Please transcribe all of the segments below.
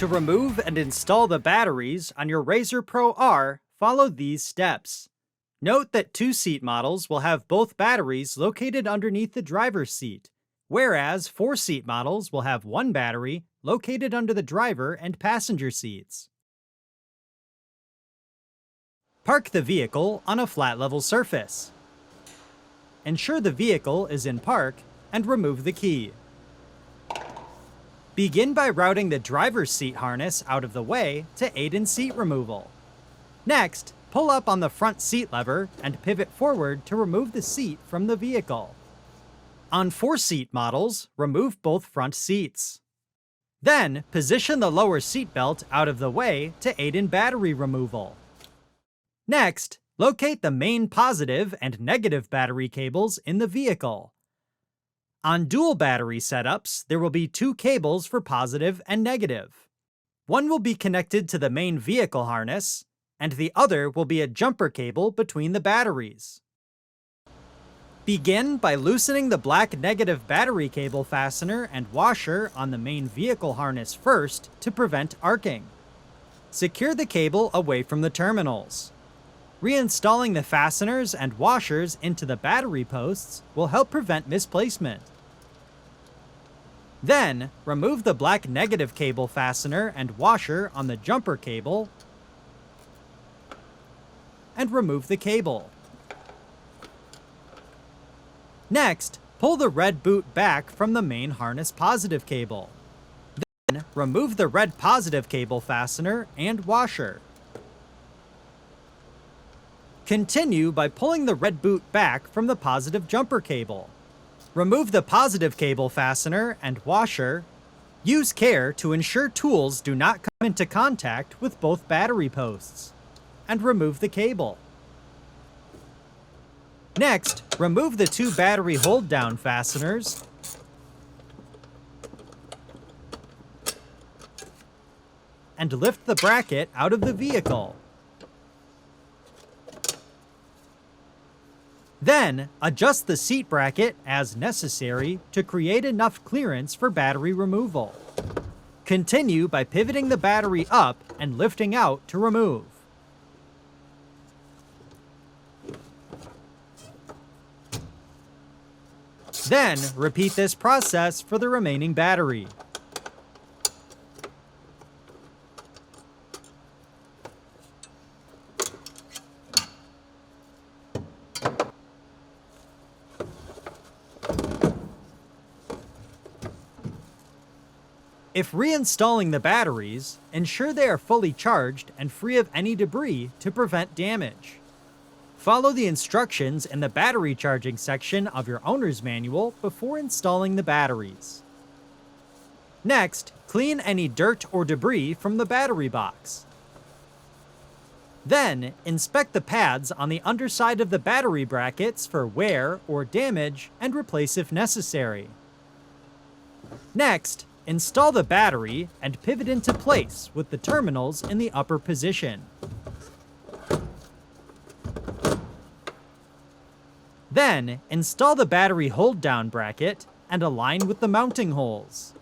To remove and install the batteries on your RZR Pro R, follow these steps. Note that two-seat models will have both batteries located underneath the driver's seat, whereas four-seat models will have one battery located under the driver and passenger seats. Park the vehicle on a flat level surface. Ensure the vehicle is in park and remove the key. Begin by routing the driver's seat harness out of the way to aid in seat removal. Next, pull up on the front seat lever and pivot forward to remove the seat from the vehicle. On four-seat models, remove both front seats. Then, position the lower seat belt out of the way to aid in battery removal. Next, locate the main positive and negative battery cables in the vehicle. On dual battery setups, there will be two cables for positive and negative. One will be connected to the main vehicle harness, and the other will be a jumper cable between the batteries. Begin by loosening the black negative battery cable fastener and washer on the main vehicle harness first to prevent arcing. Secure the cable away from the terminals. Reinstalling the fasteners and washers into the battery posts will help prevent misplacement. Then, remove the black negative cable fastener and washer on the jumper cable and remove the cable. Next, pull the red boot back from the main harness positive cable. Then, remove the red positive cable fastener and washer. Continue by pulling the red boot back from the positive jumper cable. Remove the positive cable fastener and washer. Use care to ensure tools do not come into contact with both battery posts. And remove the cable. Next, remove the two battery hold-down fasteners and lift the bracket out of the vehicle. Then, adjust the seat bracket as necessary to create enough clearance for battery removal. Continue by pivoting the battery up and lifting out to remove. Then, repeat this process for the remaining battery. If reinstalling the batteries, ensure they are fully charged and free of any debris to prevent damage. Follow the instructions in the battery charging section of your owner's manual before installing the batteries. Next, clean any dirt or debris from the battery box. Then, inspect the pads on the underside of the battery brackets for wear or damage and replace if necessary. Next, install the battery and pivot into place with the terminals in the upper position. Then, install the battery hold-down bracket and align with the mounting holes.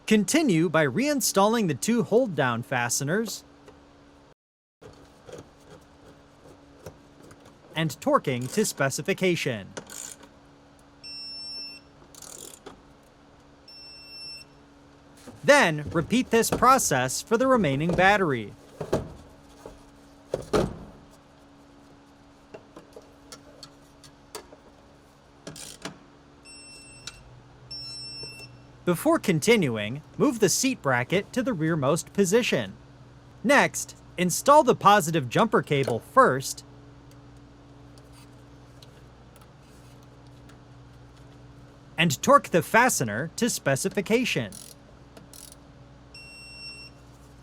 Continue by reinstalling the two hold-down fasteners and torquing to specification. Then, repeat this process for the remaining battery. Before continuing, move the seat bracket to the rearmost position. Next, install the positive jumper cable first, and torque the fastener to specification.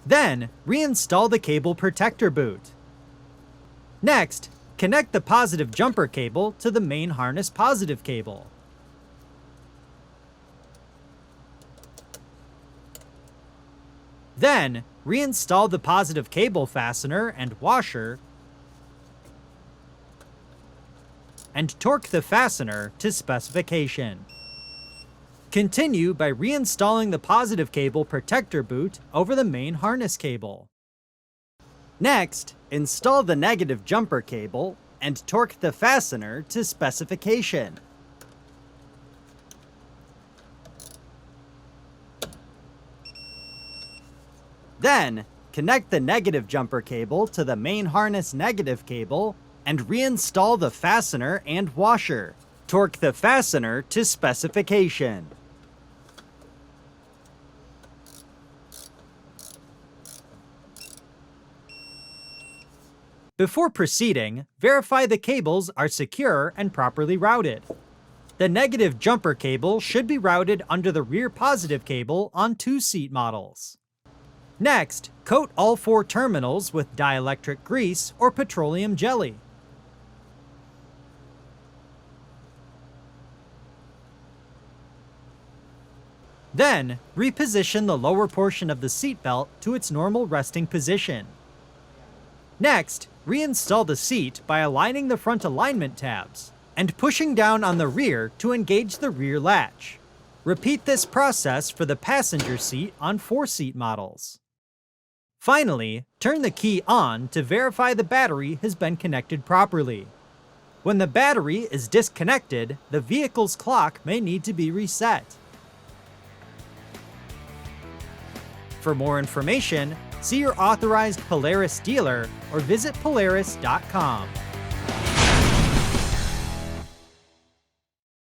Then, reinstall the cable protector boot. Next, connect the positive jumper cable to the main harness positive cable. Then, reinstall the positive cable fastener and washer, and torque the fastener to specification. Continue by reinstalling the positive cable protector boot over the main harness cable. Next, install the negative jumper cable and torque the fastener to specification. Then, connect the negative jumper cable to the main harness negative cable and reinstall the fastener and washer. Torque the fastener to specification. Before proceeding, verify the cables are secure and properly routed. The negative jumper cable should be routed under the rear positive cable on 2-seat models. Next, coat all 4 terminals with dielectric grease or petroleum jelly. Then, reposition the lower portion of the seatbelt to its normal resting position. Next, reinstall the seat by aligning the front alignment tabs and pushing down on the rear to engage the rear latch. Repeat this process for the passenger seat on 4-seat models. Finally, turn the key on to verify the battery has been connected properly. When the battery is disconnected, the vehicle's clock may need to be reset. For more information, see your authorized Polaris dealer or visit Polaris.com.